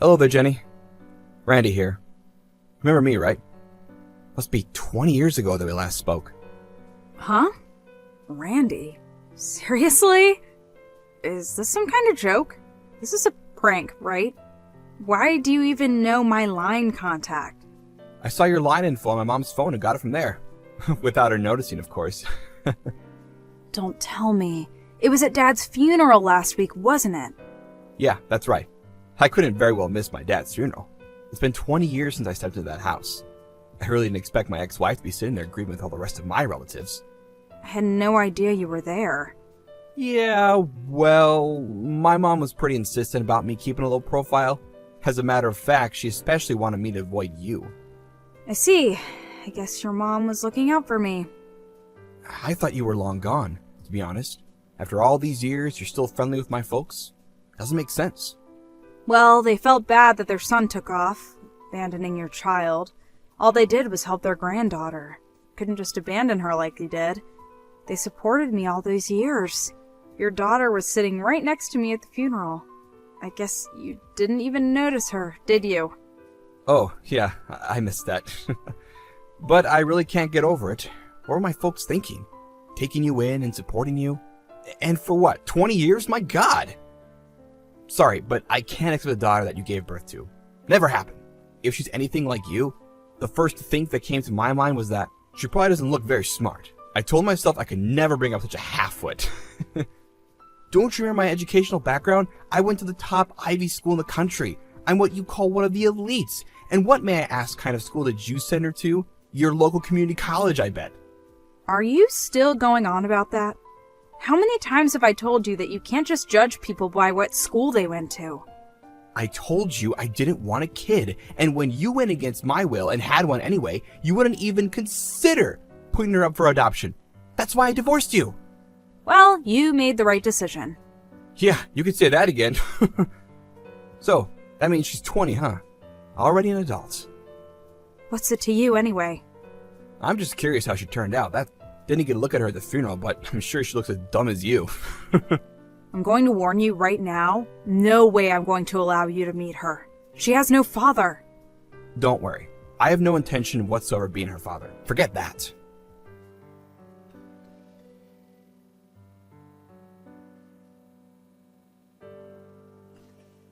Hello there, Jenny. Randy here. Remember me, right? Must be 20 years ago that we last spoke. Huh? Randy? Seriously? Is this some kind of joke? This is a prank, right? Why do you even know my line contact? I saw your line info on my mom's phone and got it from there. Without her noticing, of course. Don't tell me. It was at Dad's funeral last week, wasn't it? Yeah, that's right. I couldn't very well miss my dad's funeral. It's been 20 years since I stepped into that house. I really didn't expect my ex-wife to be sitting there grieving with all the rest of my relatives. I had no idea you were there. Yeah, well, my mom was pretty insistent about me keeping a low profile. As a matter of fact, she especially wanted me to avoid you. I see. I guess your mom was looking out for me. I thought you were long gone, to be honest. After all these years, you're still friendly with my folks? Doesn't make sense. Well, they felt bad that their son took off, abandoning your child. All they did was help their granddaughter. Couldn't just abandon her like you did. They supported me all those years. Your daughter was sitting right next to me at the funeral. I guess you didn't even notice her, did you? Oh, yeah, I missed that. But I really can't get over it. What were my folks thinking? Taking you in and supporting you? And for what, 20 years? My God! Sorry, but I can't accept a daughter that you gave birth to. Never happened. If she's anything like you, the first thing that came to my mind was that she probably doesn't look very smart. I told myself I could never bring up such a half-foot. Don't you remember my educational background? I went to the top Ivy school in the country. I'm what you call one of the elites. And what, may I ask, kind of school did you send her to? Your local community college, I bet. Are you still going on about that? How many times have I told you that you can't just judge people by what school they went to? I told you I didn't want a kid, and when you went against my will and had one anyway, you wouldn't even consider putting her up for adoption. That's why I divorced you. Well, you made the right decision. Yeah, you could say that again. So, that means she's 20, huh? Already an adult. What's it to you anyway? I'm just curious how she turned out. That didn't get a look at her at the funeral, but I'm sure she looks as dumb as you. I'm going to warn you right now, no way I'm going to allow you to meet her. She has no father. Don't worry. I have no intention whatsoever of being her father. Forget that.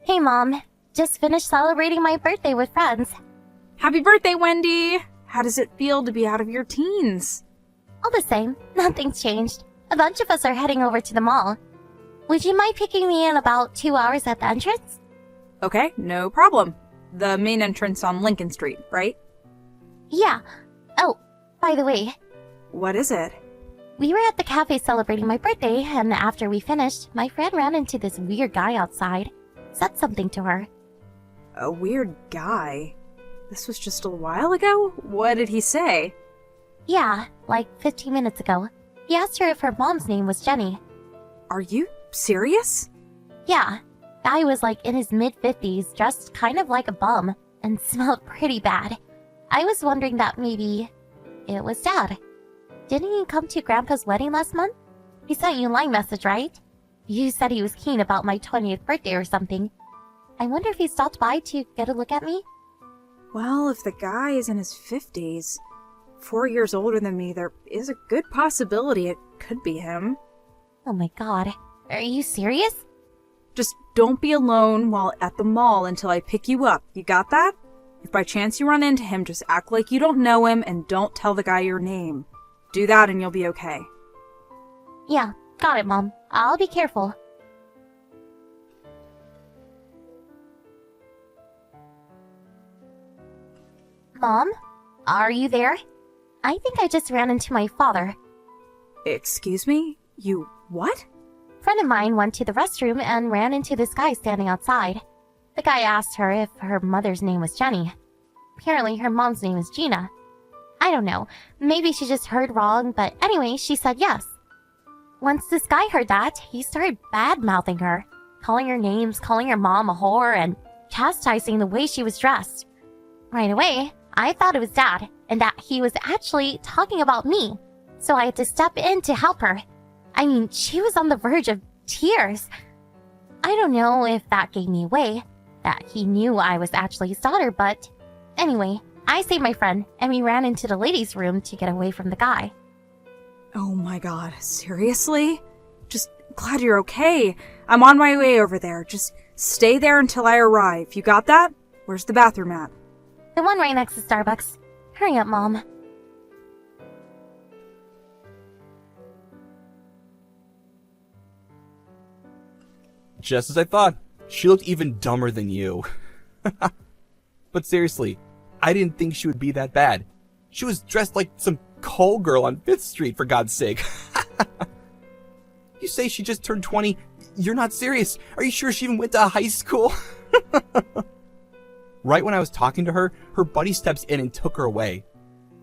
Hey, Mom. Just finished celebrating my birthday with friends. Happy birthday, Wendy! How does it feel to be out of your teens? All the same, nothing's changed. A bunch of us are heading over to the mall. Would you mind picking me in about 2 hours at the entrance? Okay, no problem. The main entrance on Lincoln Street, right? Yeah. Oh, by the way, What is it? we were at the cafe celebrating my birthday, and after we finished, my friend ran into this weird guy outside. Said something to her. A weird guy. This was just a while ago? What did he say? Yeah, like 15 minutes ago. He asked her if her mom's name was Jenny. Are you serious? Yeah, guy was like in his mid-50s, dressed kind of like a bum, and smelled pretty bad. I was wondering that maybe it was Dad. Didn't he come to Grandpa's wedding last month? He sent you a line message, right? You said he was keen about my 20th birthday or something. I wonder if he stopped by to get a look at me? Well, if the guy is in his 50s, 4 years older than me, there is a good possibility it could be him. Oh my god. Are you serious? Just don't be alone while at the mall until I pick you up. You got that? If by chance you run into him, just act like you don't know him and don't tell the guy your name. Do that and you'll be okay. Yeah, got it, Mom. I'll be careful. Mom? Are you there? I think I just ran into my father. Excuse me? You what? A friend of mine went to the restroom and ran into this guy standing outside. The guy asked her if her mother's name was Jenny. Apparently her mom's name is Gina. I don't know, maybe she just heard wrong, but anyway, she said yes. Once this guy heard that, he started bad-mouthing her, calling her names, calling her mom a whore, and chastising the way she was dressed. Right away, I thought it was Dad, and that he was actually talking about me, so I had to step in to help her. I mean, she was on the verge of tears. I don't know if that gave me away, that he knew I was actually his daughter, but anyway, I saved my friend and we ran into the ladies' room to get away from the guy. Oh my god, seriously? Just glad you're okay. I'm on my way over there. Just stay there until I arrive. You got that? Where's the bathroom at? The one right next to Starbucks. Hurry up, Mom. Just as I thought. She looked even dumber than you. But seriously, I didn't think she would be that bad. She was dressed like some call girl on 5th Street, for God's sake. You say she just turned 20? You're not serious. Are you sure she even went to high school? Right when I was talking to her, her buddy steps in and took her away.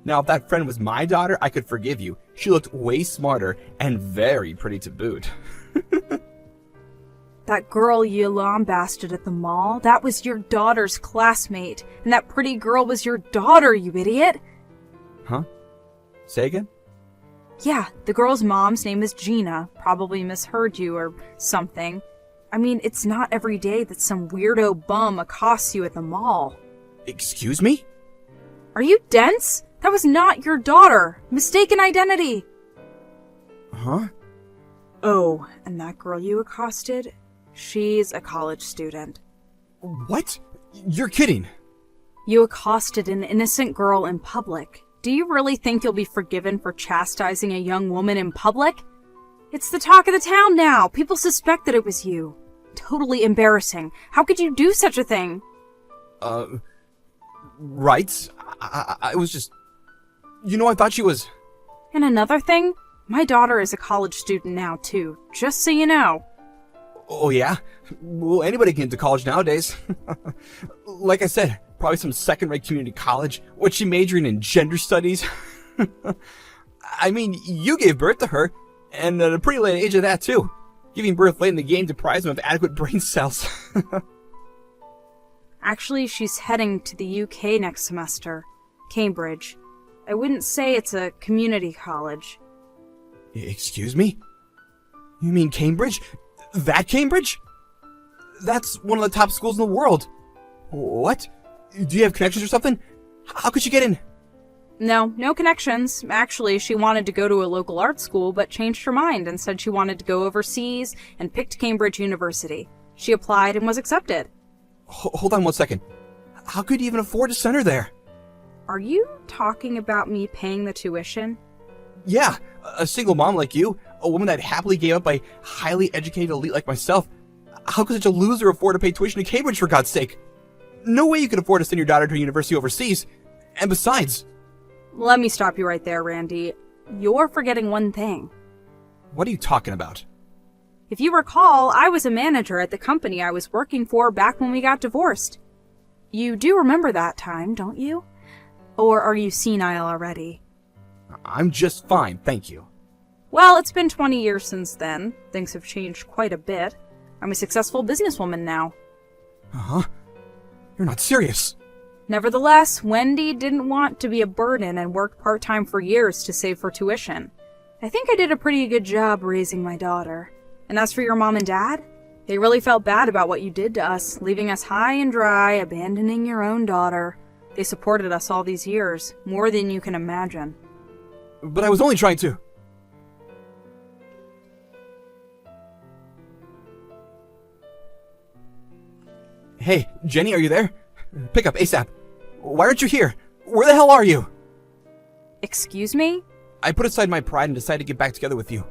Now, if that friend was my daughter, I could forgive you. She looked way smarter and very pretty to boot. That girl you lambasted at the mall, that was your daughter's classmate. And that pretty girl was your daughter, you idiot. Huh? Say again? Yeah, the girl's mom's name is Gina. Probably misheard you or something. I mean, it's not every day that some weirdo bum accosts you at the mall. Excuse me? Are you dense? That was not your daughter. Mistaken identity. Huh? Oh, and that girl you accosted? She's a college student. What? You're kidding. You accosted an innocent girl in public. Do you really think you'll be forgiven for chastising a young woman in public? It's the talk of the town now. People suspect that it was you. Totally embarrassing. How could you do such a thing? Right. I was just... I thought she was... And another thing, my daughter is a college student now, too. Just so you know. Oh, yeah? Well, anybody can get into college nowadays. Like I said, probably some second-rate community college. What's she majoring in? Gender studies? I mean, you gave birth to her, and at a pretty late age of that, too. Giving birth late in the game deprives them of adequate brain cells. Actually, she's heading to the UK next semester. Cambridge. I wouldn't say it's a community college. Excuse me? You mean Cambridge? That Cambridge? That's one of the top schools in the world. What? Do you have connections or something? How could you get in? No connections. Actually, she wanted to go to a local art school, but changed her mind and said she wanted to go overseas and picked Cambridge University. She applied and was accepted. Hold on one second. How could you even afford to send her there? Are you talking about me paying the tuition? Yeah, a single mom like you, a woman that happily gave up a highly educated elite like myself. How could such a loser afford to pay tuition to Cambridge, for God's sake? No way you could afford to send your daughter to a university overseas. And besides... Let me stop you right there, Randy. You're forgetting one thing. What are you talking about? If you recall, I was a manager at the company I was working for back when we got divorced. You do remember that time, don't you? Or are you senile already? I'm just fine, thank you. Well, it's been 20 years since then. Things have changed quite a bit. I'm a successful businesswoman now. Huh? You're not serious. Nevertheless, Wendy didn't want to be a burden and worked part-time for years to save for tuition. I think I did a pretty good job raising my daughter. And as for your mom and dad, they really felt bad about what you did to us, leaving us high and dry, abandoning your own daughter. They supported us all these years, more than you can imagine. But I was only trying to... Hey, Jenny, are you there? Pick up ASAP. Why aren't you here? Where the hell are you? Excuse me? I put aside my pride and decided to get back together with you.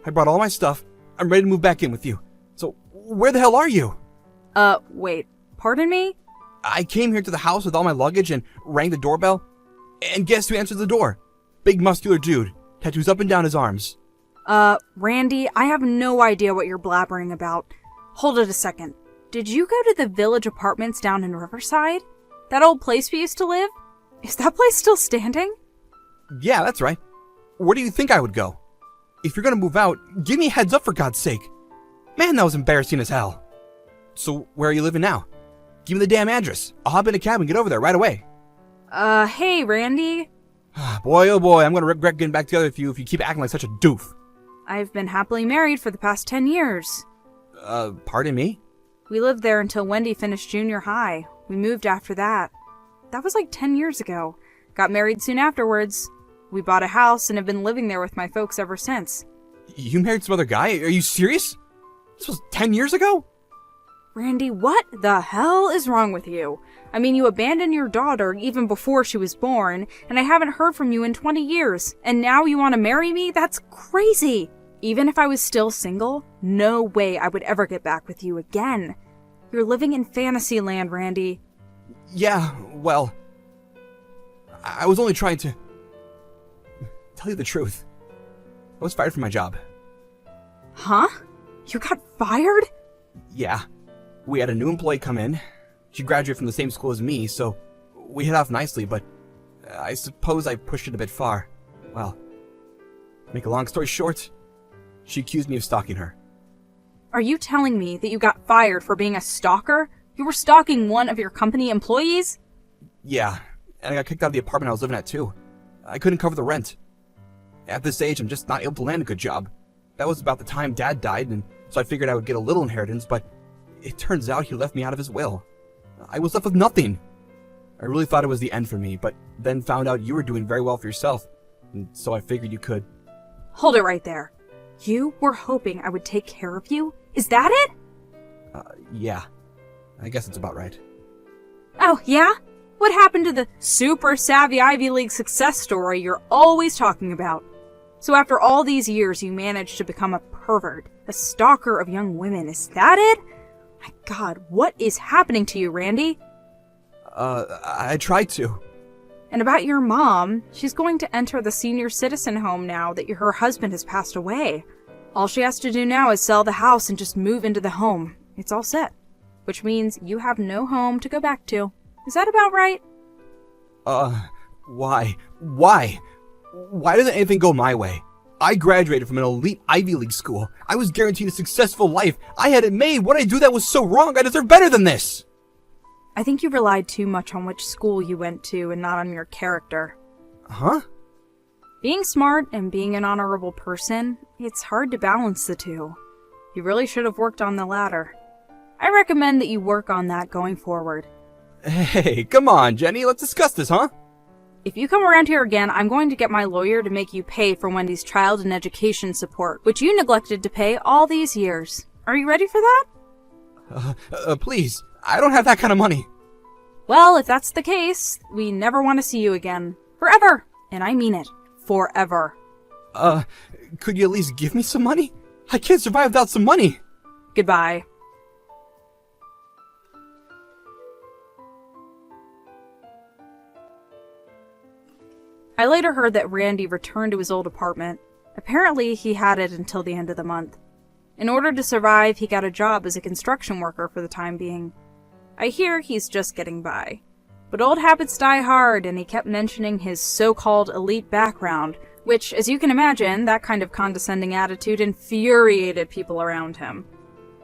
I brought all my stuff. I'm ready to move back in with you. So, where the hell are you? Wait. Pardon me? I came here to the house with all my luggage and rang the doorbell. And guess who answered the door? Big muscular dude. Tattoos up and down his arms. Randy, I have no idea what you're blabbering about. Hold it a second. Did you go to the Village Apartments down in Riverside? That old place we used to live? Is that place still standing? Yeah, that's right. Where do you think I would go? If you're gonna move out, give me a heads up for God's sake. Man, that was embarrassing as hell. So, where are you living now? Give me the damn address. I'll hop in a cab and get over there right away. Hey, Randy. Boy, oh boy, I'm gonna regret getting back together with you if you keep acting like such a doof. I've been happily married for the past 10 years. Pardon me? We lived there until Wendy finished junior high. We moved after that. That was like 10 years ago. Got married soon afterwards. We bought a house and have been living there with my folks ever since. You married some other guy? Are you serious? This was 10 years ago? Randy, what the hell is wrong with you? I mean, you abandoned your daughter even before she was born, and I haven't heard from you in 20 years, and now you want to marry me? That's crazy! Even if I was still single, no way I would ever get back with you again. You're living in fantasy land, Randy. Yeah, well, I was only trying to tell you the truth. I was fired from my job. Huh? You got fired? Yeah. We had a new employee come in. She graduated from the same school as me, so we hit off nicely, but I suppose I pushed it a bit far. Well, to make a long story short, she accused me of stalking her. Are you telling me that you got fired for being a stalker? You were stalking one of your company employees? Yeah, and I got kicked out of the apartment I was living at too. I couldn't cover the rent. At this age, I'm just not able to land a good job. That was about the time Dad died, and so I figured I would get a little inheritance, but it turns out he left me out of his will. I was left with nothing. I really thought it was the end for me, but then found out you were doing very well for yourself, and so I figured you could. Hold it right there. You were hoping I would take care of you? Is that it? Yeah. I guess it's about right. Oh, yeah? What happened to the super savvy Ivy League success story you're always talking about? So after all these years, you managed to become a pervert, a stalker of young women. Is that it? My God, what is happening to you, Randy? I tried to. And about your mom, she's going to enter the senior citizen home now that her husband has passed away. All she has to do now is sell the house and just move into the home. It's all set. Which means you have no home to go back to. Is that about right? Why? Why? Why doesn't anything go my way? I graduated from an elite Ivy League school. I was guaranteed a successful life. I had it made. What did I do that was so wrong? I deserve better than this. I think you relied too much on which school you went to and not on your character. Huh? Being smart and being an honorable person, it's hard to balance the two. You really should have worked on the latter. I recommend that you work on that going forward. Hey, come on, Jenny. Let's discuss this, huh? If you come around here again, I'm going to get my lawyer to make you pay for Wendy's child and education support, which you neglected to pay all these years. Are you ready for that? Please. I don't have that kind of money. Well, if that's the case, we never want to see you again. Forever! And I mean it. Forever. Could you at least give me some money? I can't survive without some money. Goodbye. I later heard that Randy returned to his old apartment. Apparently, he had it until the end of the month. In order to survive, he got a job as a construction worker for the time being. I hear he's just getting by. But old habits die hard, and he kept mentioning his so-called elite background, which, as you can imagine, that kind of condescending attitude infuriated people around him.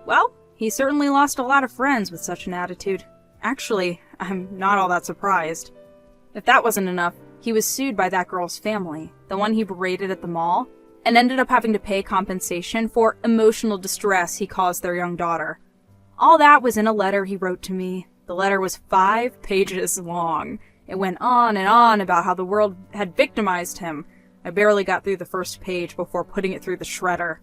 Well, he certainly lost a lot of friends with such an attitude. Actually, I'm not all that surprised. If that wasn't enough, he was sued by that girl's family, the one he berated at the mall, and ended up having to pay compensation for emotional distress he caused their young daughter. All that was in a letter he wrote to me. The letter was 5 pages long. It went on and on about how the world had victimized him. I barely got through the first page before putting it through the shredder.